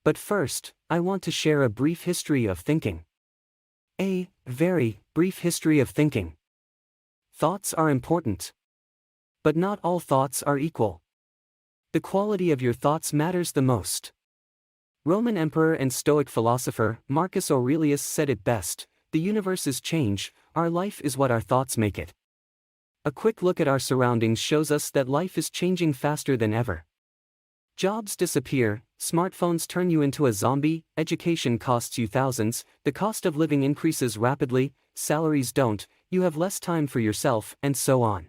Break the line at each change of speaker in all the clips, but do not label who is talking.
But first, I want to share a brief history of thinking. A very brief history of thinking. Thoughts are important. But not all thoughts are equal. The quality of your thoughts matters the most. Roman emperor and Stoic philosopher Marcus Aurelius said it best: the universe is change, our life is what our thoughts make it. A quick look at our surroundings shows us that life is changing faster than ever. Jobs disappear, smartphones turn you into a zombie, education costs you thousands, the cost of living increases rapidly, salaries don't, you have less time for yourself, and so on.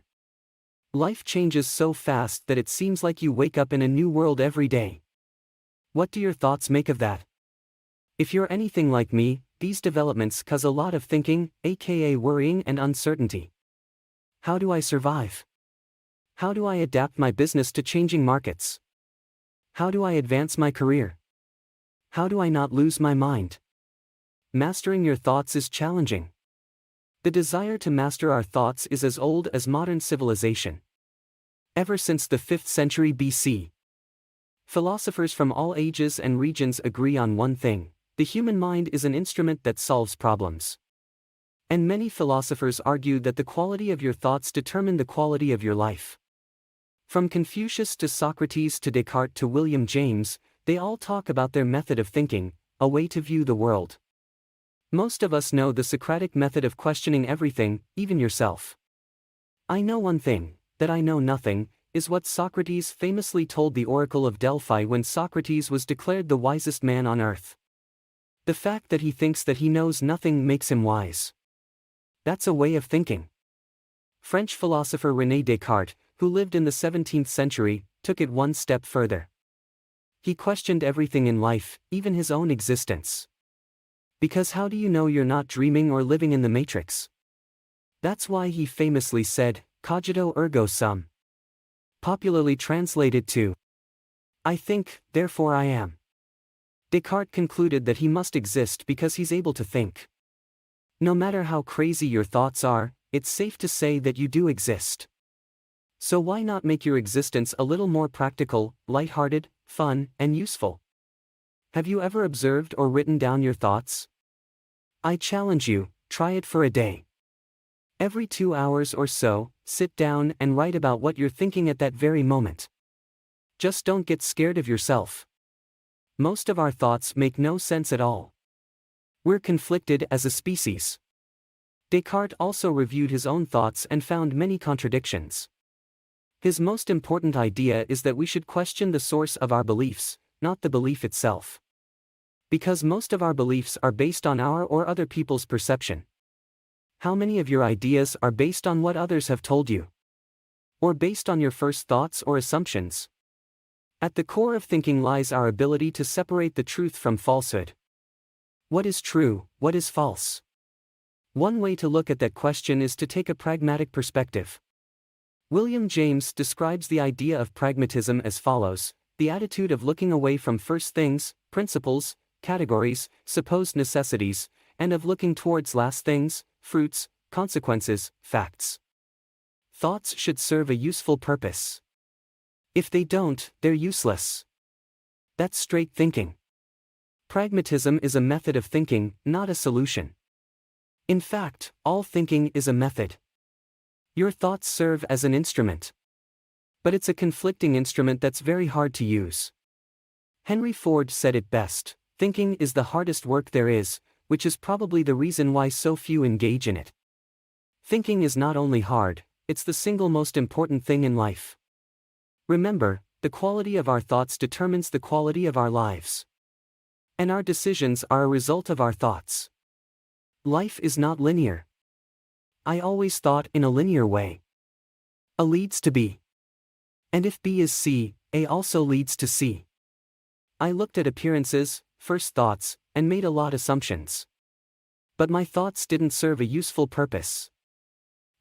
Life changes so fast that it seems like you wake up in a new world every day. What do your thoughts make of that? If you're anything like me, these developments cause a lot of thinking, aka worrying and uncertainty. How do I survive? How do I adapt my business to changing markets? How do I advance my career? How do I not lose my mind? Mastering your thoughts is challenging. The desire to master our thoughts is as old as modern civilization. Ever since the 5th century BC, philosophers from all ages and regions agree on one thing: the human mind is an instrument that solves problems. And many philosophers argue that the quality of your thoughts determine the quality of your life. From Confucius to Socrates to Descartes to William James, they all talk about their method of thinking, a way to view the world. Most of us know the Socratic method of questioning everything, even yourself. "I know one thing, that I know nothing," is what Socrates famously told the Oracle of Delphi when Socrates was declared the wisest man on earth. The fact that he thinks that he knows nothing makes him wise. That's a way of thinking. French philosopher René Descartes, who lived in the 17th century, took it one step further. He questioned everything in life, even his own existence. Because how do you know you're not dreaming or living in the Matrix? That's why he famously said, "Cogito ergo sum." Popularly translated to, "I think, therefore I am." Descartes concluded that he must exist because he's able to think. No matter how crazy your thoughts are, it's safe to say that you do exist. So why not make your existence a little more practical, lighthearted, fun, and useful? Have you ever observed or written down your thoughts? I challenge you, try it for a day. Every 2 hours or so, sit down and write about what you're thinking at that very moment. Just don't get scared of yourself. Most of our thoughts make no sense at all. We're conflicted as a species. Descartes also reviewed his own thoughts and found many contradictions. His most important idea is that we should question the source of our beliefs, not the belief itself. Because most of our beliefs are based on our or other people's perception. How many of your ideas are based on what others have told you? Or based on your first thoughts or assumptions? At the core of thinking lies our ability to separate the truth from falsehood. What is true, what is false? One way to look at that question is to take a pragmatic perspective. William James describes the idea of pragmatism as follows: the attitude of looking away from first things, principles, categories, supposed necessities, and of looking towards last things, fruits, consequences, facts. Thoughts should serve a useful purpose. If they don't, they're useless. That's straight thinking. Pragmatism is a method of thinking, not a solution. In fact, all thinking is a method. Your thoughts serve as an instrument. But it's a conflicting instrument that's very hard to use. Henry Ford said it best: thinking is the hardest work there is, which is probably the reason why so few engage in it. Thinking is not only hard, it's the single most important thing in life. Remember, the quality of our thoughts determines the quality of our lives. And our decisions are a result of our thoughts. Life is not linear. I always thought in a linear way. A leads to B. And if B is C, A also leads to C. I looked at appearances, first thoughts, and made a lot of assumptions. But my thoughts didn't serve a useful purpose.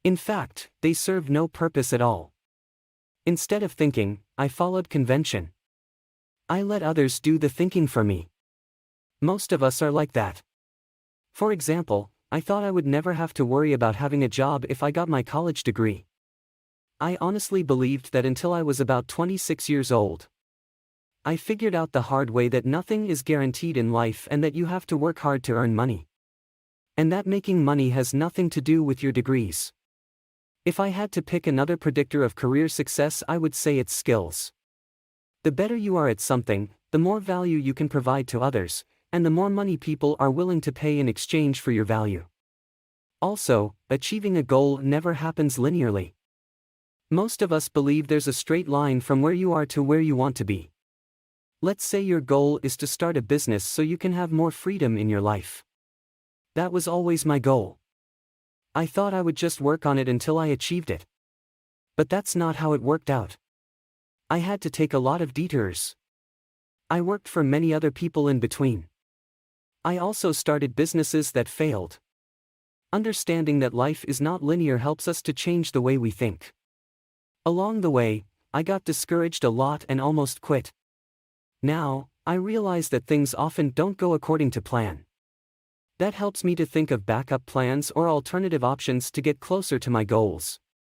In fact, they served no purpose at all. Instead of thinking, I followed convention. I let others do the thinking for me. Most of us are like that. For example, I thought I would never have to worry about having a job if I got my college degree. I honestly believed that until I was about 26 years old. I figured out the hard way that nothing is guaranteed in life and that you have to work hard to earn money. And that making money has nothing to do with your degrees. If I had to pick another predictor of career success, I would say it's skills. The better you are at something, the more value you can provide to others, and the more money people are willing to pay in exchange for your value. Also, achieving a goal never happens linearly. Most of us believe there's a straight line from where you are to where you want to be. Let's say your goal is to start a business so you can have more freedom in your life. That was always my goal. I thought I would just work on it until I achieved it. But that's not how it worked out. I had to take a lot of detours. I worked for many other people in between. I also started businesses that failed. Understanding that life is not linear helps us to change the way we think. Along the way, I got discouraged a lot and almost quit. Now, I realize that things often don't go according to plan. That helps me to think of backup plans or alternative options to get closer to my goals.